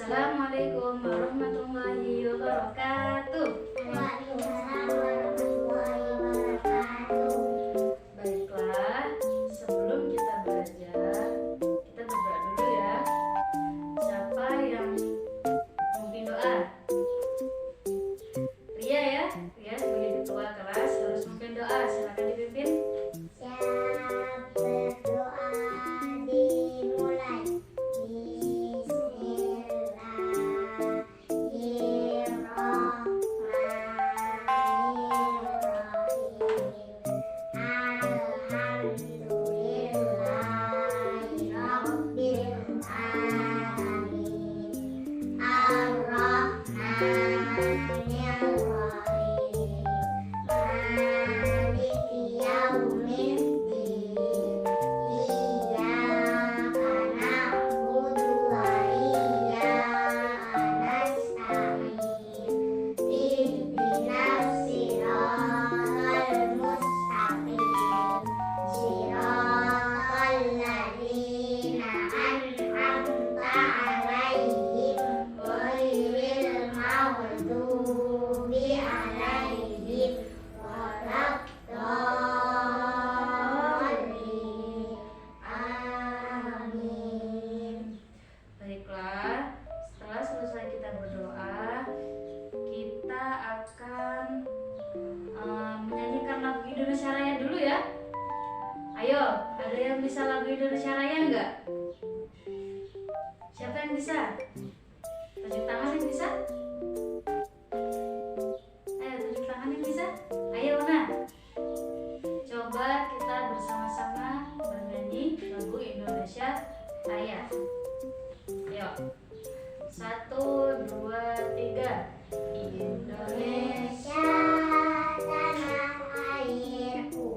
Assalamualaikum warahmatullahi wabarakatuh. Waalaikumsalam warahmatullahi wabarakatuh. Baiklah, sebelum kita belajar, kita berdoa dulu ya. Siapa yang memimpin doa? Ria ya, Ria sebagai ketua kelas harus memimpin doa. Silakan dipimpin. Siap berdoa dimulai. Baiklah, setelah selesai kita berdoa, kita akan menyanyikan lagu Indonesia Raya dulu ya. Ayo, ada yang bisa lagu Indonesia Raya enggak? Siapa yang bisa? Tunjuk tangan yang bisa? Ayo tunjuk tangan yang bisa. Ayo nah, coba kita bersama-sama bernyanyi lagu Indonesia Raya. Ayo, 1, 2, 3. Indonesia tanah airku,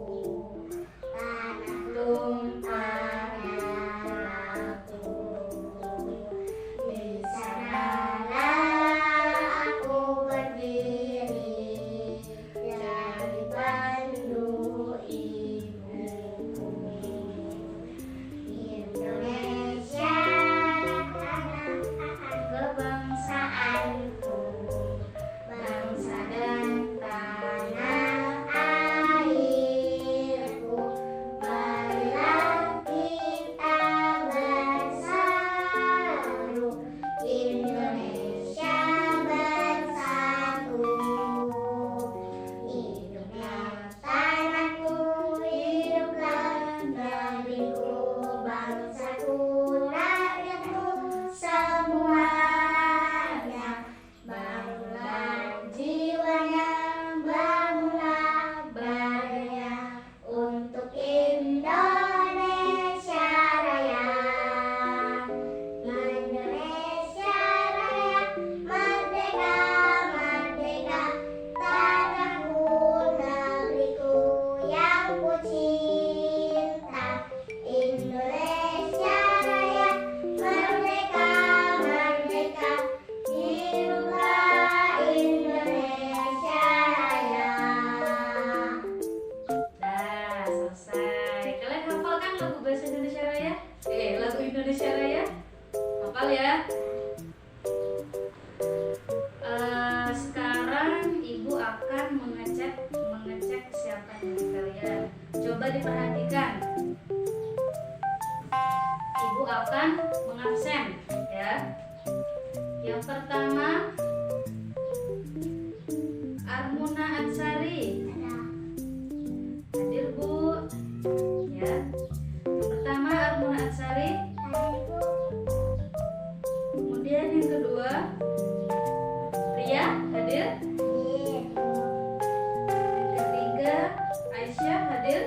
tanah tumpah darahku. Di sanalah aku berdiri, jadi pandu ibuku. Indonesia kebangsaanku, bangsa dan tanah airku. Marilah kita bersatu, Indonesia bersatu. Hiduplah tanahku, hiduplah negeriku, bangsaku, rakyatku semuanya. Bangunlah jiwanya, bangunlah badannya untuk Indonesia Raya. Indonesia Raya, merdeka, merdeka, tanahku, negeriku yang ku cinta. Indonesia Raya, merdeka, merdeka, hiduplah Indonesia Raya. Nah, selesai. Kalian hafal kan lagu bahasa Indonesia Raya? Lagu Indonesia Raya? Hafal ya? Sekarang Ibu akan mengecek siapa dari kalian. Coba diperhatikan. Ibu akan mengabsen ya. Yang pertama, Armuna Ansari. Hadir Bu. Ya. Yang pertama Armuna Ansari. Kemudian yang kedua, Ria hadir. Yang ketiga, Aisyah hadir.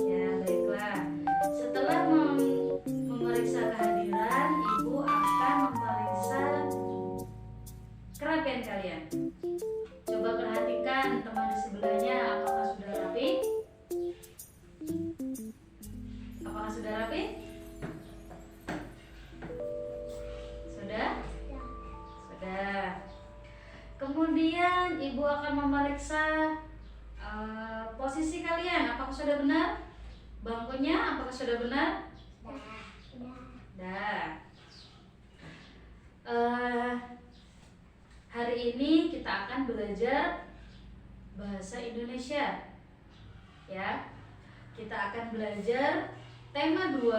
Ya, baiklah. Setelah memeriksa kehadiran, Ibu akan memeriksa kerapian kalian. Coba perhatikan teman di sebelahnya, apakah sudah rapi? Apakah sudah rapi? Sudah? Sudah. Kemudian Ibu akan memeriksa posisi kalian, apakah sudah benar? Bangkunya apakah sudah benar? Dah. ini kita akan belajar bahasa Indonesia. Ya. Kita akan belajar tema 2,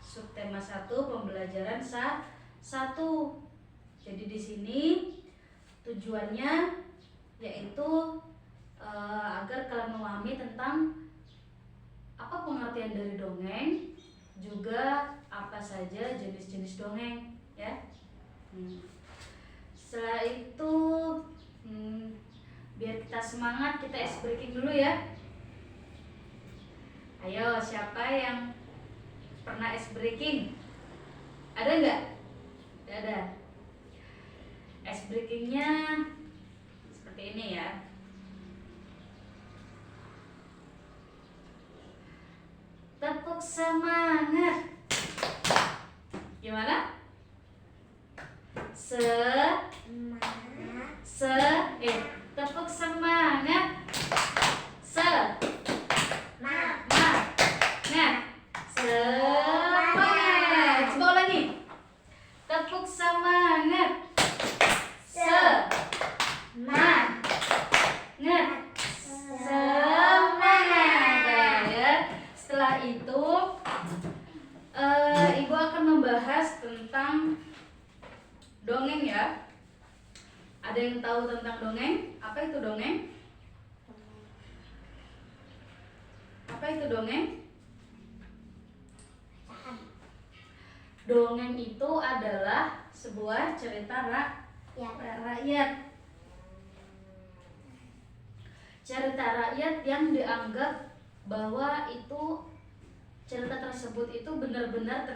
subtema 1, pembelajaran 1. Jadi di sini tujuannya yaitu agar kalian memahami tentang apa pengertian dari dongeng, juga apa saja jenis-jenis dongeng, ya. Setelah itu biar kita semangat, kita ice breaking dulu ya. Ayo, siapa yang pernah ice breaking? Ada nggak? Tidak ada. Ice breakingnya seperti ini ya. Tepuk semangat. Gimana? Tepuk semangat. Semangat. Coba lagi. Tepuk semangat. Semangat. Ya. Setelah itu Ibu akan membahas tentang dongeng ya. Ada yang tahu tentang dongeng? Apa itu dongeng? Apa itu dongeng? Dongeng itu adalah sebuah cerita rakyat. Cerita rakyat yang dianggap bahwa itu cerita tersebut itu benar-benar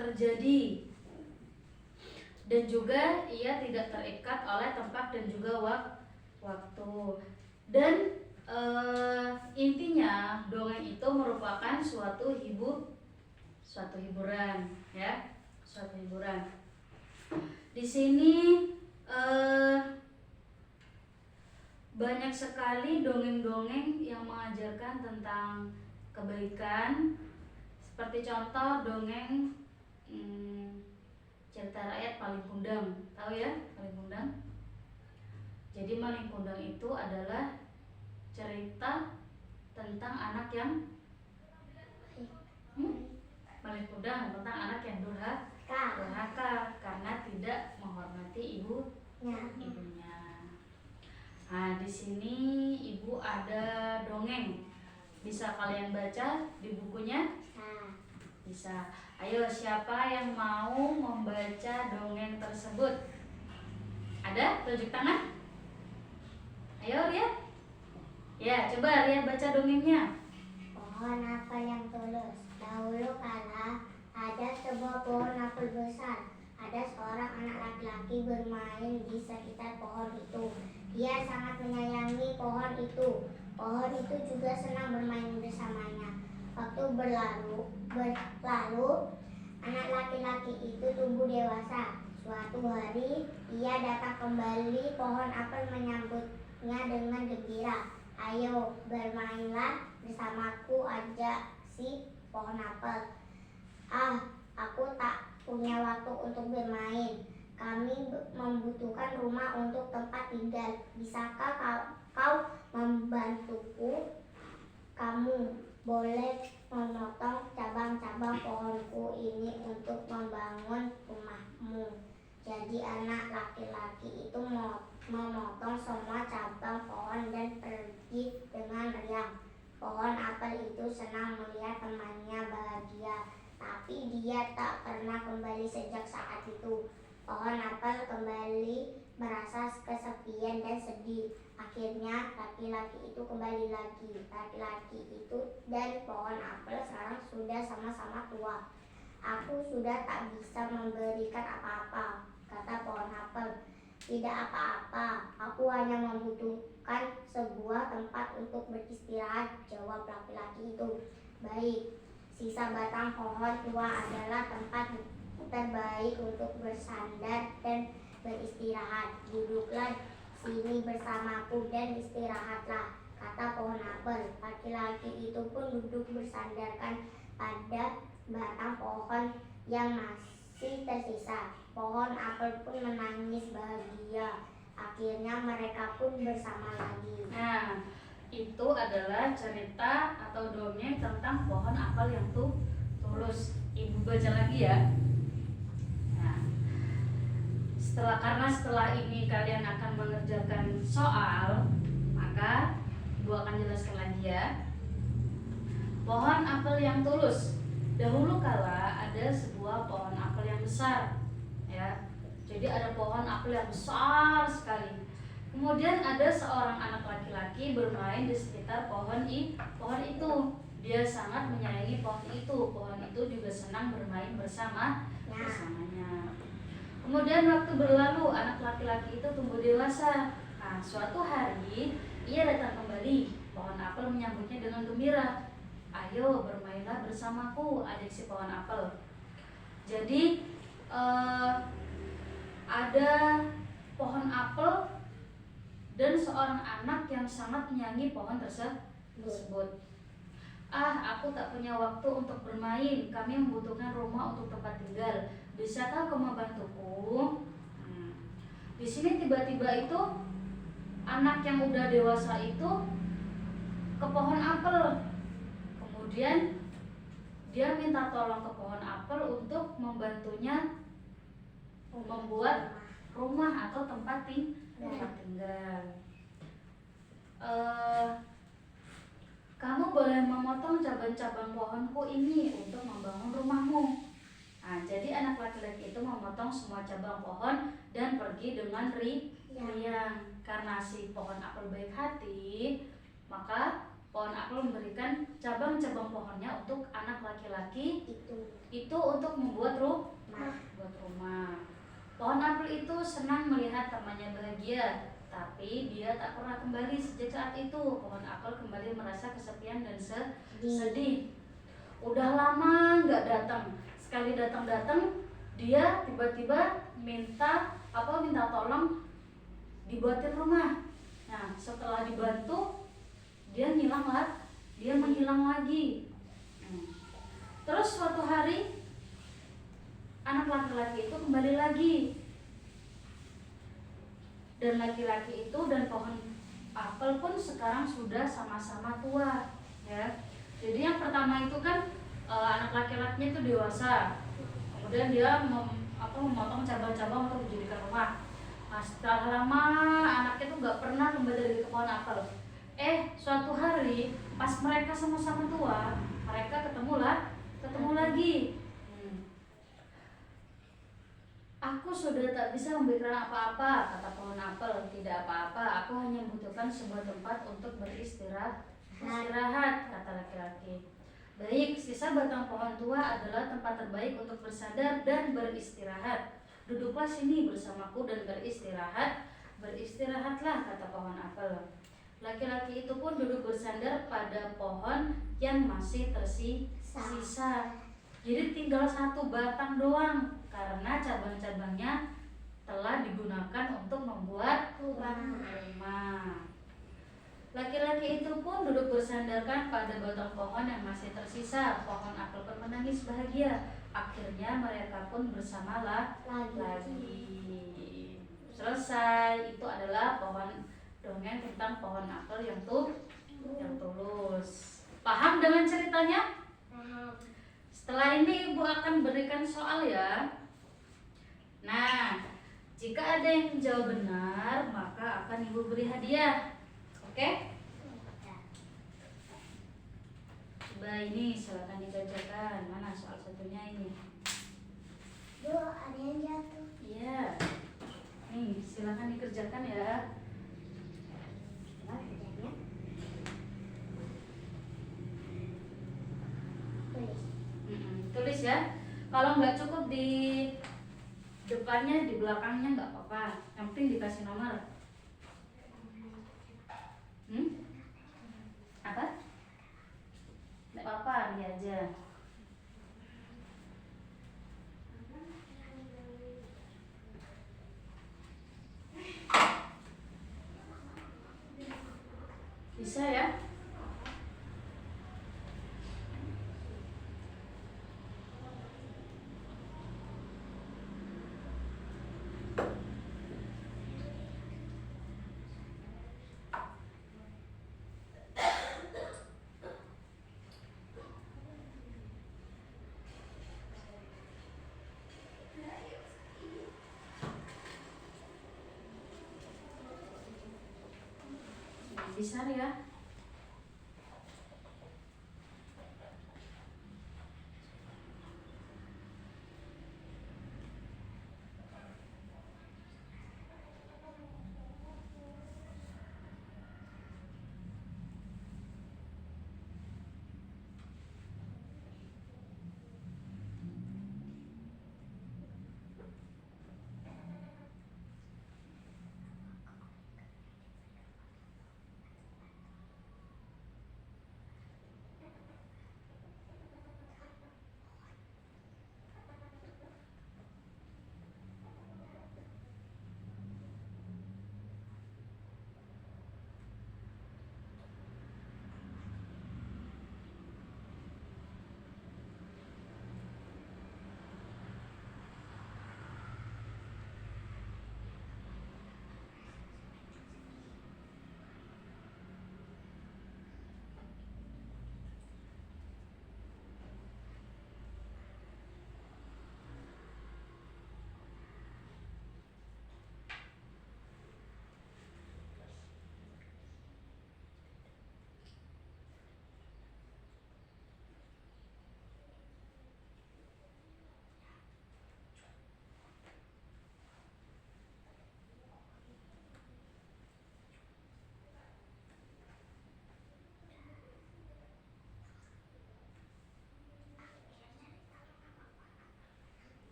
terjadi. Dan juga ia tidak terikat oleh tempat dan juga waktu. Dan intinya dongeng itu merupakan suatu hiburan, ya, suatu hiburan. Di sini banyak sekali dongeng-dongeng yang mengajarkan tentang kebaikan. Seperti contoh dongeng cerita rakyat Malin Kundang. Tahu ya Malin Kundang? Jadi Malin Kundang itu adalah cerita tentang anak yang Malin Kundang tentang anak yang durhaka karena tidak menghormati ibunya. Nah, di sini Ibu ada dongeng. Bisa kalian baca di bukunya? Bisa. Ayo, siapa yang mau membaca dongeng tersebut? Ada? Tunjuk tangan. Ayo, Ria. Ya, coba Ria baca dongengnya. Pohon apel yang tulus. Dahulu kala ada sebuah pohon apel besar. Ada seorang anak laki-laki bermain di sekitar pohon itu. Dia sangat menyayangi pohon itu. Pohon itu juga senang bermain bersamanya. Waktu berlalu, anak laki-laki itu tumbuh dewasa. Suatu hari, ia datang kembali. Pohon apel menyambutnya dengan gembira. Ayo, bermainlah bersamaku, ajak si pohon apel. Aku tak punya waktu untuk bermain. Kami membutuhkan rumah untuk tempat tinggal. Bisakah kau membantuku? Kamu boleh memotong cabang-cabang pohonku ini untuk membangun rumahmu. Jadi anak laki-laki itu memotong semua cabang pohon dan pergi dengan riang. Pohon apel itu senang melihat temannya bahagia, tapi dia tak pernah kembali sejak saat itu. Pohon apel kembali merasa kesepian dan sedih. Akhirnya laki-laki itu kembali lagi. Laki-laki itu dan pohon apel sekarang sudah sama-sama tua. Aku sudah tak bisa memberikan apa-apa, kata pohon apel. Tidak apa-apa, aku hanya membutuhkan sebuah tempat untuk beristirahat, jawab laki-laki itu. Baik, sisa batang pohon tua adalah tempat terbaik untuk bersandar dan beristirahat. Duduklah sini bersamaku dan istirahatlah, kata pohon apel. Laki-laki itu pun duduk bersandarkan pada batang pohon yang masih masih tersisa. Pohon apel pun menangis bahagia. Akhirnya mereka pun bersama lagi. Nah, itu adalah cerita atau dongeng tentang pohon apel yang tulus. Ibu baca lagi ya. Nah, setelah ini kalian akan mengerjakan soal, maka Ibu akan jelaskan lagi ya. Pohon apel yang tulus. Dahulu kala ada sebuah pohon apel yang besar, ya. Jadi ada pohon apel yang besar sekali. Kemudian ada seorang anak laki-laki bermain di sekitar pohon itu. Dia sangat menyayangi pohon itu. Pohon itu juga senang bermain bersamanya. Kemudian waktu berlalu, anak laki-laki itu tumbuh dewasa. Nah, suatu hari ia datang kembali. Pohon apel menyambutnya dengan gembira. Ayo bermainlah bersamaku, adik si pohon apel. Jadi ada pohon apel dan seorang anak yang sangat menyayangi pohon tersebut. Aku tak punya waktu untuk bermain. Kami membutuhkan rumah untuk tempat tinggal. Bisakah kau membantuku? Di sini tiba-tiba itu anak yang udah dewasa itu ke pohon apel. Kemudian dia minta tolong ke pohon apel untuk membantunya membuat rumah atau tempat tinggal. Kamu boleh memotong cabang-cabang pohonku ini untuk membangun rumahmu. Nah, jadi anak laki-laki itu memotong semua cabang pohon dan pergi dengan riang. Karena si pohon apel baik hati, maka pohon apel memberikan cabang-cabang pohonnya untuk anak laki-laki itu untuk membuat rumah. Pohon apel itu senang melihat temannya bahagia, tapi dia tak pernah kembali. Sejak saat itu pohon apel kembali merasa kesepian dan sedih. Udah lama nggak datang. Sekali datang dia tiba-tiba minta tolong dibuatin rumah. Nah, setelah dibantu dia menghilang lagi. Terus suatu hari anak laki-laki itu kembali lagi. Dan laki-laki itu dan pohon apel pun sekarang sudah sama-sama tua, ya. Jadi yang pertama itu kan anak laki-lakinya itu dewasa. Kemudian dia memotong cabang-cabang untuk dijadikan rumah. Nah, setelah lama anaknya itu nggak pernah kembali dari ke pohon apel. Suatu hari pas mereka sama-sama tua, mereka ketemu lagi. Aku sudah tak bisa memberikan apa-apa, kata pohon apel. Tidak apa-apa, aku hanya membutuhkan sebuah tempat untuk beristirahat, kata laki-laki. Baik, sisa batang pohon tua adalah tempat terbaik untuk bersandar dan beristirahat. Duduklah sini bersamaku dan beristirahatlah, kata pohon apel. Laki-laki itu pun duduk bersandar pada pohon yang masih tersisa. Jadi tinggal satu batang doang, karena cabang-cabangnya telah digunakan untuk membuat rumah. Laki-laki itu pun duduk bersandarkan pada batang pohon yang masih tersisa. Pohon apel pun menangis bahagia. Akhirnya mereka pun bersama lagi. Selesai. Itu adalah dongeng tentang pohon apel yang tulus. Paham dengan ceritanya? Paham. Setelah ini Ibu akan berikan soal ya. Nah, jika ada yang menjawab benar, maka akan Ibu beri hadiah. Oke? Coba ini silakan dibacakan. Mana soal satunya ini? Ada yang jatuh. Iya. Nih, silakan dikerjakan ya. Tulis ya. Kalau nggak cukup di depannya, di belakangnya nggak apa-apa. Yang penting dikasih nomor. Apa? Nggak apa-apa, ini aja. Bisa ya? besar ya.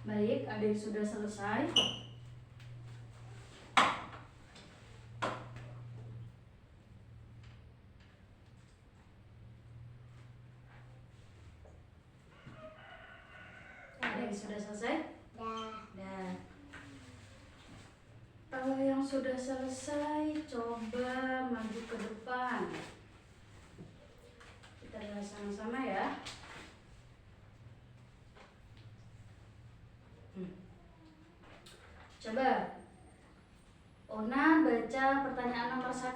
Baik, adik sudah selesai. Adik sudah selesai? Dah. Kalau yang sudah selesai, coba maju ke depan. Kita lihat sama-sama ya. Coba Ona baca pertanyaan nomor 1.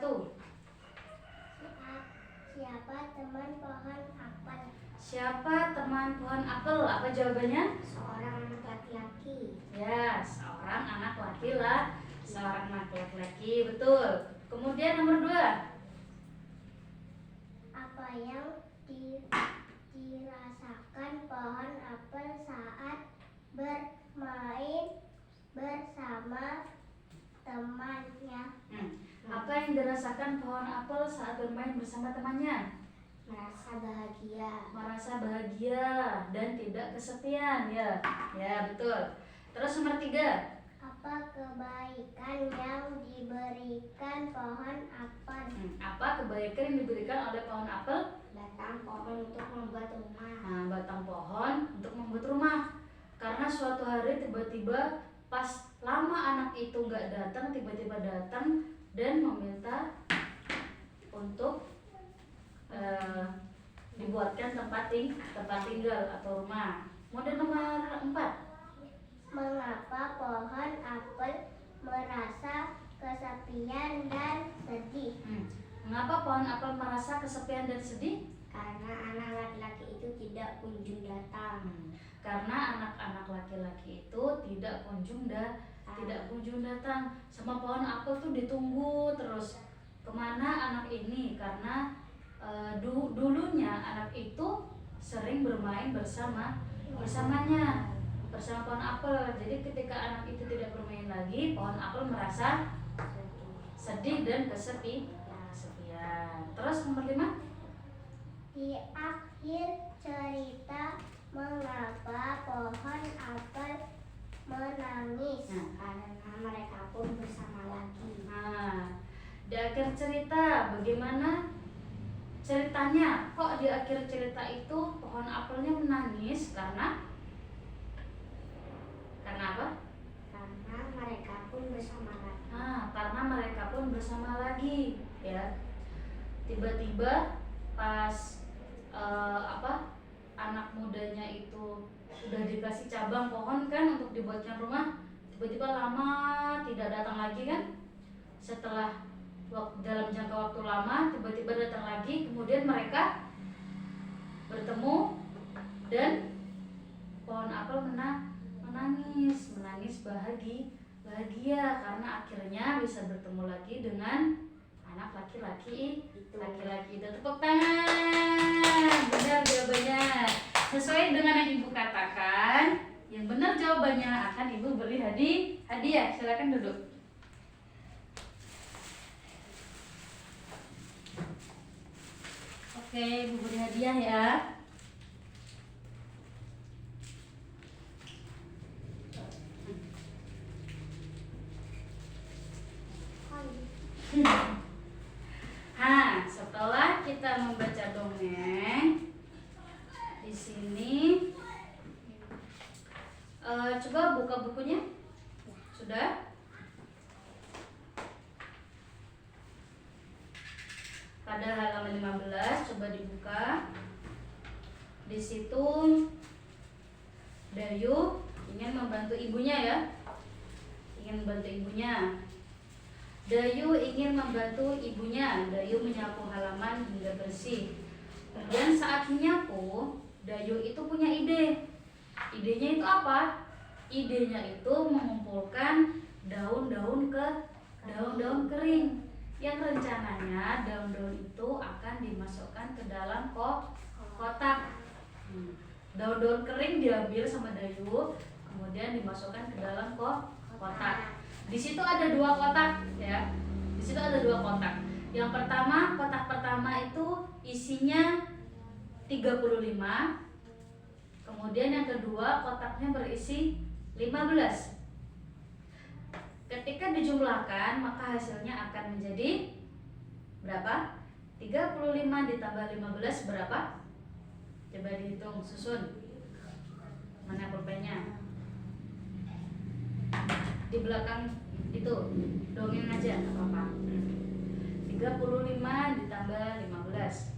Siapa teman pohon apel? Siapa teman pohon apel? Apa jawabannya? Seorang anak laki-laki. Ya, seorang anak laki-laki. Betul. Kemudian nomor 2. Apa yang dirasakan pohon apel saat bermain bersama temannya? Apa yang dirasakan pohon apel saat bermain bersama temannya? Merasa bahagia dan tidak kesepian ya. Ya, betul. Terus nomor 3. Apa kebaikan yang diberikan pohon apel? Apa kebaikan yang diberikan oleh pohon apel? Batang pohon untuk membuat rumah. Nah, batang pohon untuk membuat rumah. Karena suatu hari tiba-tiba pas lama anak itu nggak datang, tiba-tiba datang dan meminta untuk dibuatkan tempat tinggal atau rumah. Kemudian nomor 4. Mengapa pohon apel merasa kesepian dan sedih? Mengapa pohon apel merasa kesepian dan sedih? Karena anak laki-laki itu tidak kunjung datang. Karena anak-anak laki-laki itu tidak kunjung datang. Sama pohon apel tuh ditunggu terus. Kemana anak ini? Karena dulunya anak itu sering bermain bersama pohon apel. Jadi ketika anak itu tidak bermain lagi, pohon apel merasa sedih dan kesepian. Terus nomor 5. Di akhir cerita, mengapa pohon apel menangis? Karena mereka pun bersama lagi. Di akhir cerita bagaimana ceritanya? Kok di akhir cerita itu pohon apelnya menangis? Karena apa? Karena mereka pun bersama lagi. Karena mereka pun bersama lagi ya. Tiba-tiba pas anak mudanya itu udah dikasih cabang pohon kan untuk dibuatkan rumah, tiba-tiba lama tidak datang lagi kan. Setelah dalam jangka waktu lama tiba-tiba datang lagi, kemudian mereka bertemu dan pohon apel menangis bahagia karena akhirnya bisa bertemu lagi dengan anak laki-laki itu. Tepuk tangan. Benar jawabannya. Sesuai dengan yang ibu katakan, yang benar jawabannya akan ibu beri hadiah. Silakan duduk. Oke, ibu beri hadiah ya. Setelah kita membaca dongeng di sini, coba buka bukunya. Sudah? Pada halaman 15 coba dibuka. Di situ Dayu ingin membantu ibunya ya. Dayu ingin membantu ibunya. Dayu menyapu halaman hingga bersih. Kemudian saat menyapu, Dayu itu punya ide. Idenya itu apa? Idenya itu mengumpulkan daun-daun kering, yang rencananya daun-daun itu akan dimasukkan ke dalam kotak. Daun-daun kering diambil sama Dayu, kemudian dimasukkan ke dalam kotak. Di situ ada 2 kotak ya. Yang pertama, kotak pertama itu isinya 35. Kemudian yang kedua kotaknya berisi 15. Ketika dijumlahkan maka hasilnya akan menjadi berapa? 35 ditambah 15 berapa? Coba dihitung, susun. Mana pulpennya? Di belakang itu dongeng aja nggak apa-apa. 35 ditambah 15.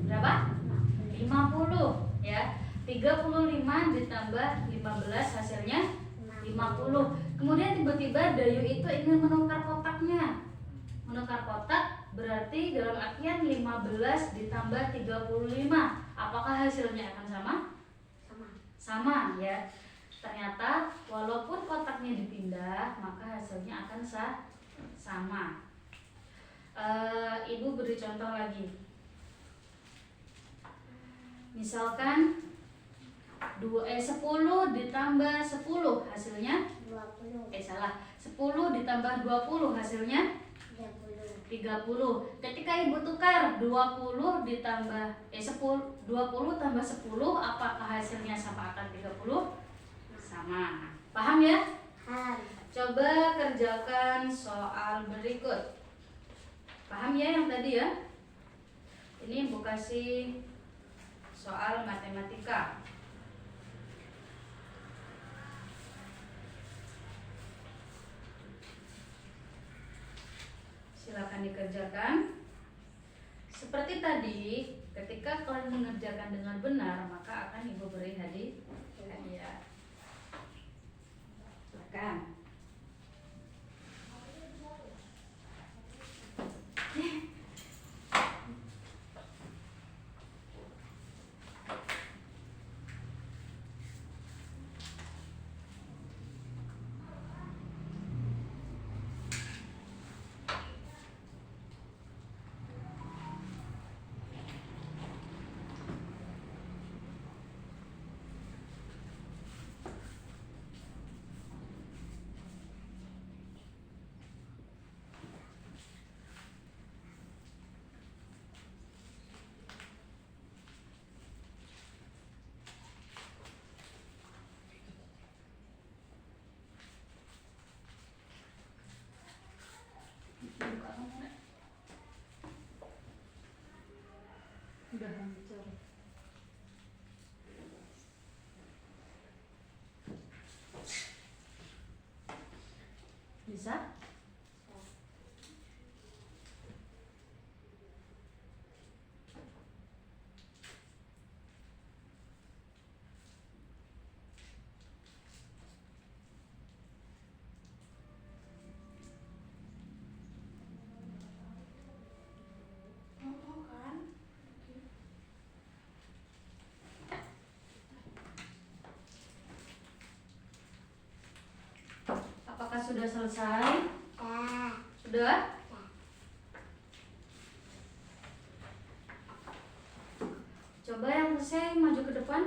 Berapa? 50 ya. 35 ditambah 15 hasilnya 50. Kemudian tiba-tiba Dayu itu ingin menukar kotaknya. Menukar kotak berarti dalam artian 15 ditambah 35. Apakah hasilnya akan sama? Sama ya. Ternyata walaupun kotaknya dipindah, maka hasilnya akan sama. Ibu beri contoh lagi. Misalkan 10 ditambah 10 hasilnya 20. 10 ditambah 20 hasilnya 30. Ketika ibu tukar 20 ditambah 20 tambah 10, apakah hasilnya sama akan 30? Sama. Paham ya? Coba kerjakan soal berikut. Paham ya yang tadi ya? Ini ibu kasih soal matematika. Silakan dikerjakan. Seperti tadi, ketika kalian mengerjakan dengan benar, maka akan ibu beri hadiah. Silakan. Udah hancur. bisa? Apakah sudah selesai? Sudah? Coba yang selesai maju ke depan.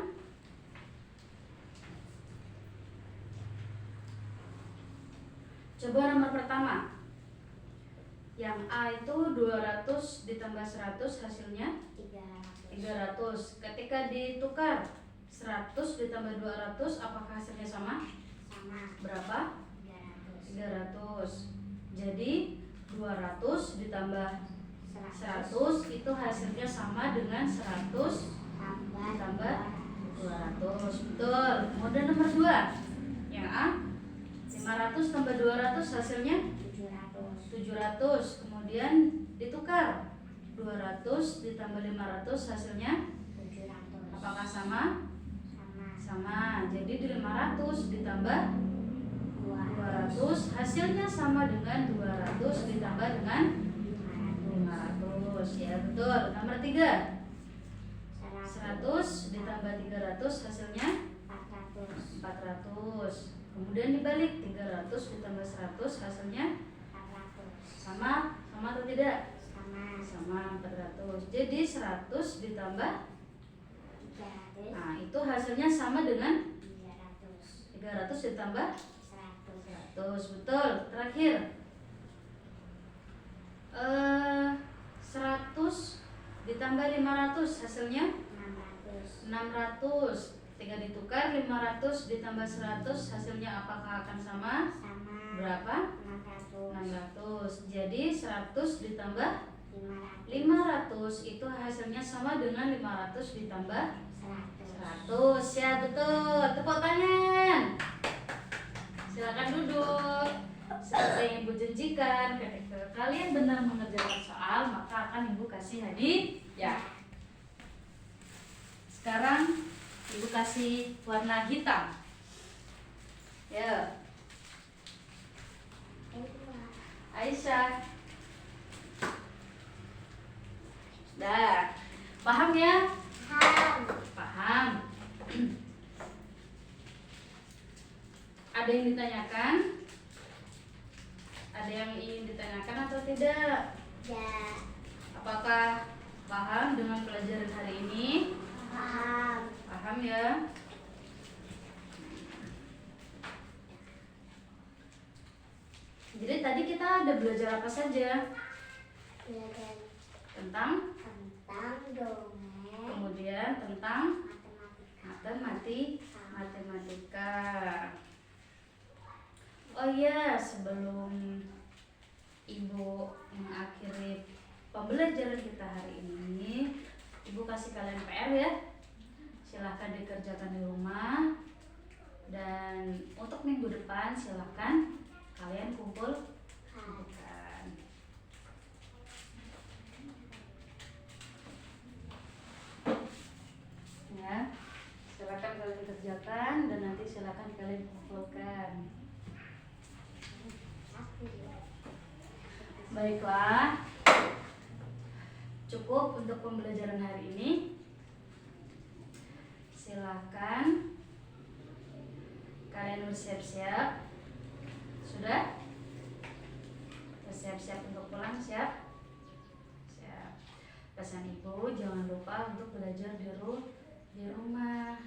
Coba nomor pertama. Yang A itu 200 ditambah 100 hasilnya 300. Ketika ditukar 100 ditambah 200 apakah hasilnya sama? Berapa? 300. Jadi 200 ditambah 100 itu hasilnya sama dengan 100 ditambah 200. Betul. Kemudian nomor 2. Yang A 500 tambah 200 hasilnya 700. Kemudian ditukar 200 ditambah 500 hasilnya 700. apakah sama? Sama. Jadi di 500 ditambah 200 hasilnya sama dengan 200 ditambah dengan 500. Ya betul. Nomor 3. 100 ditambah 300 hasilnya 400. Kemudian dibalik 300 ditambah 100 hasilnya sama atau tidak? Sama 400. Jadi 100 ditambah itu hasilnya sama dengan 300 ditambah 100. Betul. Terakhir 100 ditambah 500 hasilnya 600. Ketika ditukar 500 ditambah 100 hasilnya apakah akan sama? Berapa? 600. Jadi 100 ditambah 500 itu hasilnya sama dengan 500 ditambah 100. Ya betul. Tepuk tangan. Silakan duduk. Seperti yang Ibu janjikan, ketika kalian benar mengerjakan soal maka akan Ibu kasih hadiah. Sekarang Ibu kasih warna hitam. Ya. Aisyah. Dah. Paham ya? Paham. Ada yang ditanyakan? Ada yang ingin ditanyakan atau tidak? Ya. Apakah paham dengan pelajaran hari ini? Paham. Paham ya? Jadi tadi kita ada belajar apa saja? Belajar Tentang dongeng, kemudian tentang matematika. matematika. Oh iya, sebelum Ibu mengakhiri pembelajaran kita hari ini, Ibu kasih kalian PR ya. Silahkan dikerjakan di rumah. Dan untuk minggu depan silahkan kalian kumpulkan. Ya, silakan kalian kerjakan dan nanti silakan kalian kumpulkan. Baiklah, cukup untuk pembelajaran hari ini. Silakan kalian bersiap-siap. Sudah? Bersiap-siap untuk pulang, siap? Siap. Pesan Ibu, jangan lupa untuk belajar di rumah.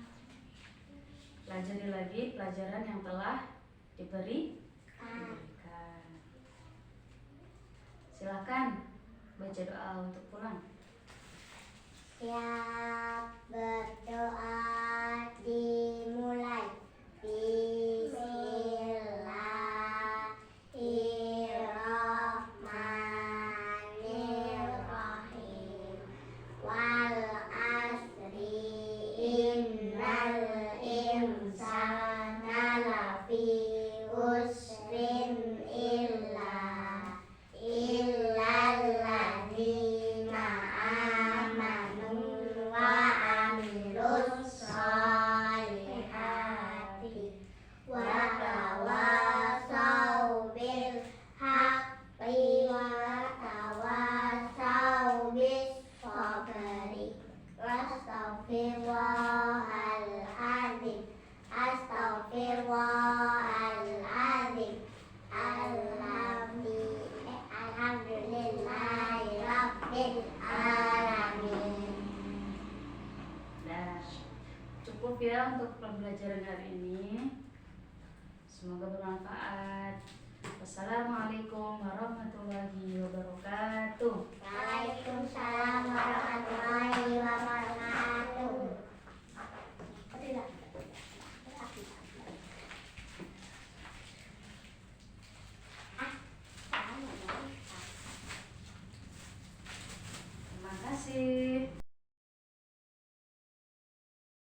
Pelajari lagi pelajaran yang telah diberikan. Silakan baca doa untuk pulang. Siap, berdoa dimulai. Bismillahirrahmanirrahim. Wal asri innal insana lafi usrin cukup ya untuk pembelajaran hari ini. Semoga bermanfaat. Wassalamualaikum warahmatullahi wabarakatuh. Waalaikumsalam